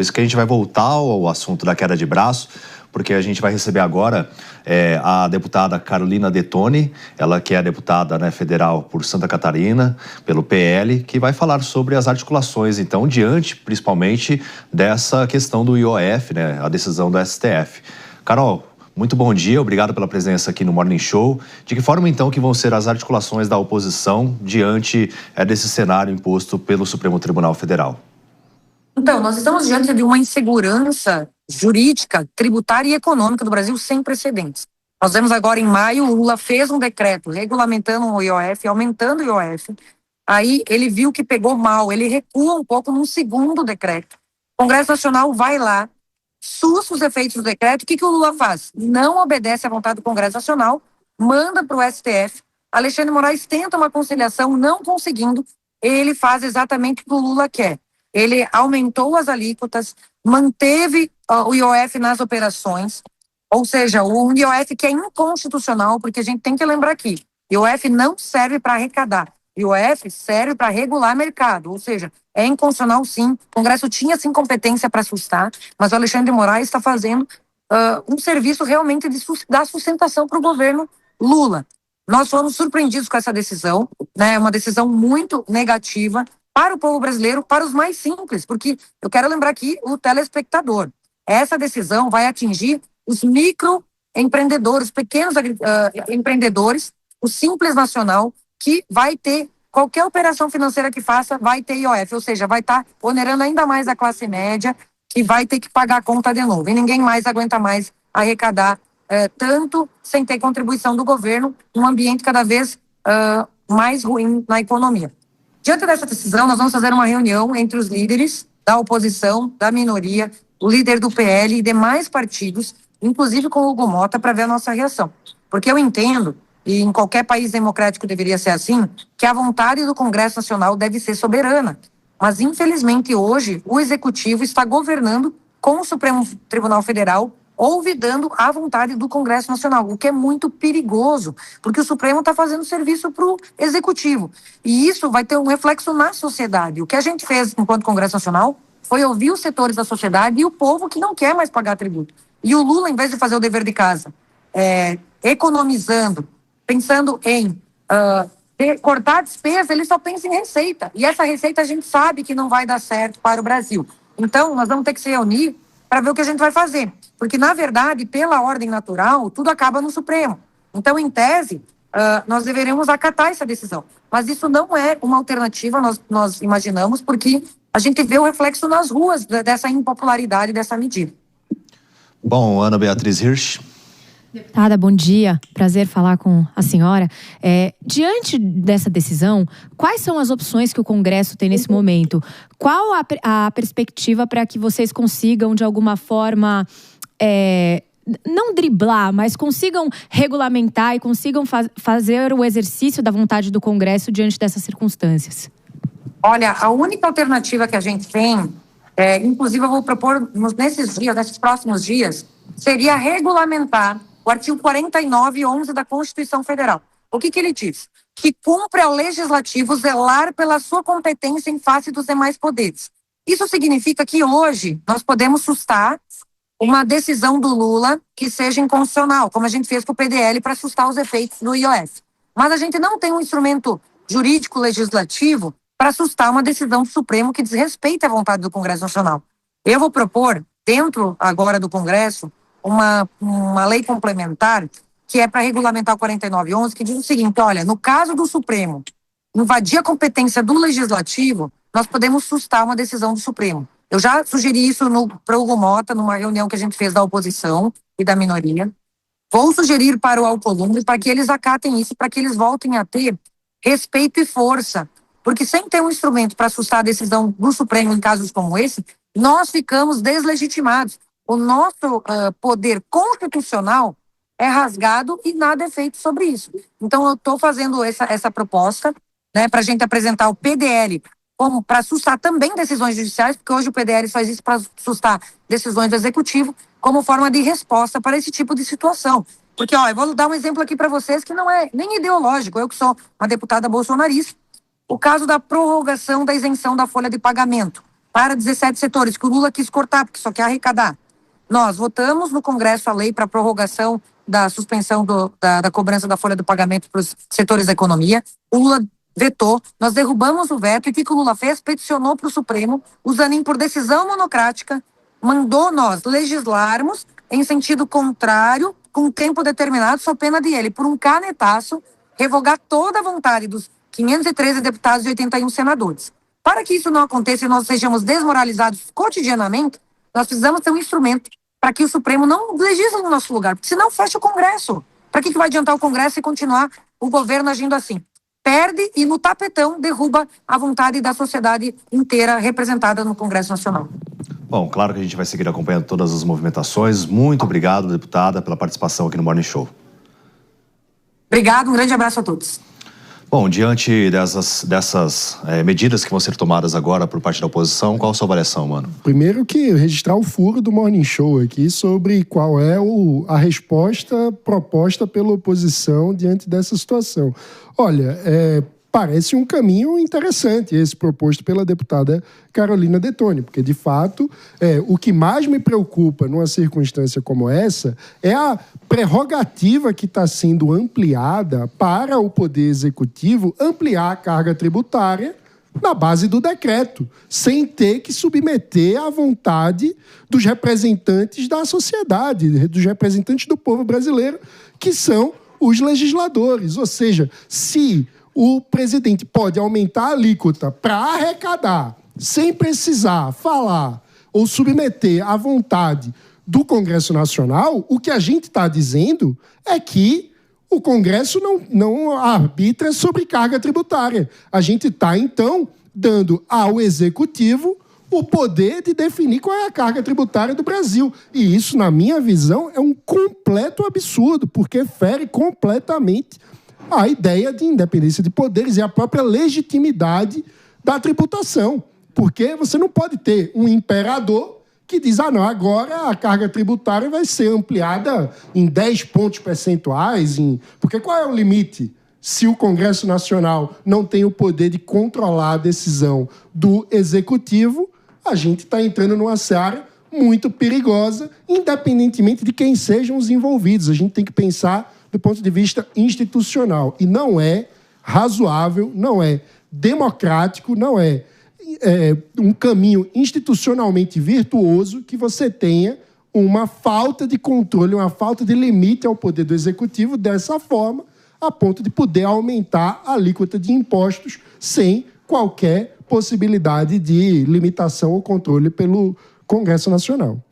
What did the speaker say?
Por isso que a gente vai voltar ao assunto da queda de braço, porque a gente vai receber agora a deputada Carolina Detoni, ela que é a deputada, né, federal por Santa Catarina, pelo PL, que vai falar sobre as articulações, então, diante, principalmente, dessa questão do IOF, né, a decisão do STF. Carol, muito bom dia, obrigado pela presença aqui no Morning Show. De que forma, então, que vão ser as articulações da oposição diante desse cenário imposto pelo Supremo Tribunal Federal? Então, nós estamos diante de uma insegurança jurídica, tributária e econômica do Brasil sem precedentes. Nós vemos agora em maio, o Lula fez um decreto regulamentando o IOF, aumentando o IOF. Aí ele viu que pegou mal, ele recua um pouco num segundo decreto. O Congresso Nacional vai lá, susta os efeitos do decreto. O que o Lula faz? Não obedece à vontade do Congresso Nacional, manda para o STF. Alexandre de Moraes tenta uma conciliação, não conseguindo, ele faz exatamente o que o Lula quer. Ele aumentou as alíquotas, manteve o IOF nas operações, ou seja, o IOF que é inconstitucional, porque a gente tem que lembrar aqui, IOF não serve para arrecadar, IOF serve para regular mercado, ou seja, é inconstitucional sim, o Congresso tinha sim competência para assustar, mas o Alexandre de Moraes está fazendo um serviço realmente de dar sustentação para o governo Lula. Nós fomos surpreendidos com essa decisão, né? Uma decisão muito negativa para o povo brasileiro, para os mais simples, porque eu quero lembrar aqui o telespectador. Essa decisão vai atingir os microempreendedores, pequenos empreendedores, o Simples Nacional, que vai ter, qualquer operação financeira que faça, vai ter IOF, ou seja, vai estar onerando ainda mais a classe média, que vai ter que pagar a conta de novo. E ninguém mais aguenta mais arrecadar tanto sem ter contribuição do governo, num ambiente cada vez mais ruim na economia. Diante dessa decisão, nós vamos fazer uma reunião entre os líderes da oposição, da minoria, o líder do PL e demais partidos, inclusive com o Hugo Mota, para ver a nossa reação. Porque eu entendo, e em qualquer país democrático deveria ser assim, que a vontade do Congresso Nacional deve ser soberana. Mas, infelizmente, hoje, o Executivo está governando com o Supremo Tribunal Federal, olvidando a vontade do Congresso Nacional, o que é muito perigoso, porque o Supremo está fazendo serviço para o Executivo. E isso vai ter um reflexo na sociedade. O que a gente fez enquanto Congresso Nacional foi ouvir os setores da sociedade e o povo que não quer mais pagar tributo. E o Lula, em vez de fazer o dever de casa, economizando, pensando em cortar a despesa, ele só pensa em receita. E essa receita a gente sabe que não vai dar certo para o Brasil. Então, nós vamos ter que se reunir para ver o que a gente vai fazer. Porque, na verdade, pela ordem natural, tudo acaba no Supremo. Então, em tese, nós deveremos acatar essa decisão. Mas isso não é uma alternativa, nós imaginamos, porque a gente vê o reflexo nas ruas dessa impopularidade dessa medida. Bom, Ana Beatriz Hirsch. Deputada, bom dia. Prazer falar com a senhora. Diante dessa decisão, quais são as opções que o Congresso tem nesse momento? Qual a perspectiva para que vocês consigam, de alguma forma, não driblar, mas consigam regulamentar e consigam fazer o exercício da vontade do Congresso diante dessas circunstâncias? Olha, a única alternativa que a gente tem, inclusive eu vou propor nesses próximos dias, seria regulamentar o artigo 49(11) da Constituição Federal. O que ele diz? Que cumpre ao Legislativo zelar pela sua competência em face dos demais poderes. Isso significa que hoje nós podemos sustar uma decisão do Lula que seja inconstitucional, como a gente fez com o PDL para sustar os efeitos do IOF. Mas a gente não tem um instrumento jurídico legislativo para sustar uma decisão do Supremo que desrespeita a vontade do Congresso Nacional. Eu vou propor, dentro agora do Congresso, uma lei complementar que é para regulamentar o 49(11), que diz o seguinte: olha, no caso do Supremo invadir a competência do Legislativo, nós podemos sustar uma decisão do Supremo. Eu já sugeri isso para o Hugo Mota, numa reunião que a gente fez da oposição e da minoria. Vou sugerir para o Alcolumbre para que eles acatem isso, para que eles voltem a ter respeito e força. Porque sem ter um instrumento para sustar a decisão do Supremo em casos como esse, nós ficamos deslegitimados. O nosso poder constitucional é rasgado e nada é feito sobre isso. Então, eu estou fazendo essa proposta, né, para a gente apresentar o PDL para sustar também decisões judiciais, porque hoje o PDL faz isso para sustar decisões do Executivo, como forma de resposta para esse tipo de situação. Porque, eu vou dar um exemplo aqui para vocês que não é nem ideológico, eu que sou uma deputada bolsonarista, o caso da prorrogação da isenção da folha de pagamento. para 17 setores que o Lula quis cortar, porque só quer arrecadar. Nós votamos no Congresso a lei para prorrogação da suspensão da cobrança da folha do pagamento para os setores da economia. O Lula vetou, nós derrubamos o veto e o que o Lula fez? Peticionou para o Supremo, o Zanin, por decisão monocrática, mandou nós legislarmos em sentido contrário, com tempo determinado, sob pena de ele, por um canetaço, revogar toda a vontade dos 513 deputados e 81 senadores. Para que isso não aconteça e nós sejamos desmoralizados cotidianamente, nós precisamos ter um instrumento para que o Supremo não legisle no nosso lugar, porque senão fecha o Congresso. Para que vai adiantar o Congresso e continuar o governo agindo assim? Perde e no tapetão derruba a vontade da sociedade inteira representada no Congresso Nacional. Bom, claro que a gente vai seguir acompanhando todas as movimentações. Muito obrigado, deputada, pela participação aqui no Morning Show. Obrigado, um grande abraço a todos. Bom, diante dessas medidas que vão ser tomadas agora por parte da oposição, qual a sua avaliação, mano? Primeiro que registrar o furo do Morning Show aqui sobre qual é a resposta proposta pela oposição diante dessa situação. Olha, parece um caminho interessante esse proposto pela deputada Carolina Detoni, porque, de fato, o que mais me preocupa numa circunstância como essa é a prerrogativa que está sendo ampliada para o Poder Executivo ampliar a carga tributária na base do decreto, sem ter que submeter à vontade dos representantes da sociedade, dos representantes do povo brasileiro, que são os legisladores. Ou seja, se o presidente pode aumentar a alíquota para arrecadar, sem precisar falar ou submeter à vontade do Congresso Nacional, o que a gente está dizendo é que o Congresso não arbitra sobre carga tributária. A gente está, então, dando ao Executivo o poder de definir qual é a carga tributária do Brasil. E isso, na minha visão, é um completo absurdo, porque fere completamente a ideia de independência de poderes e a própria legitimidade da tributação. Porque você não pode ter um imperador que diz, não, agora a carga tributária vai ser ampliada em 10 pontos percentuais. Porque qual é o limite? Se o Congresso Nacional não tem o poder de controlar a decisão do Executivo, a gente está entrando numa seara muito perigosa, independentemente de quem sejam os envolvidos. A gente tem que pensar do ponto de vista institucional. E não é razoável, não é democrático, não é um caminho institucionalmente virtuoso que você tenha uma falta de controle, uma falta de limite ao poder do Executivo dessa forma, a ponto de poder aumentar a alíquota de impostos sem qualquer possibilidade de limitação ou controle pelo Congresso Nacional.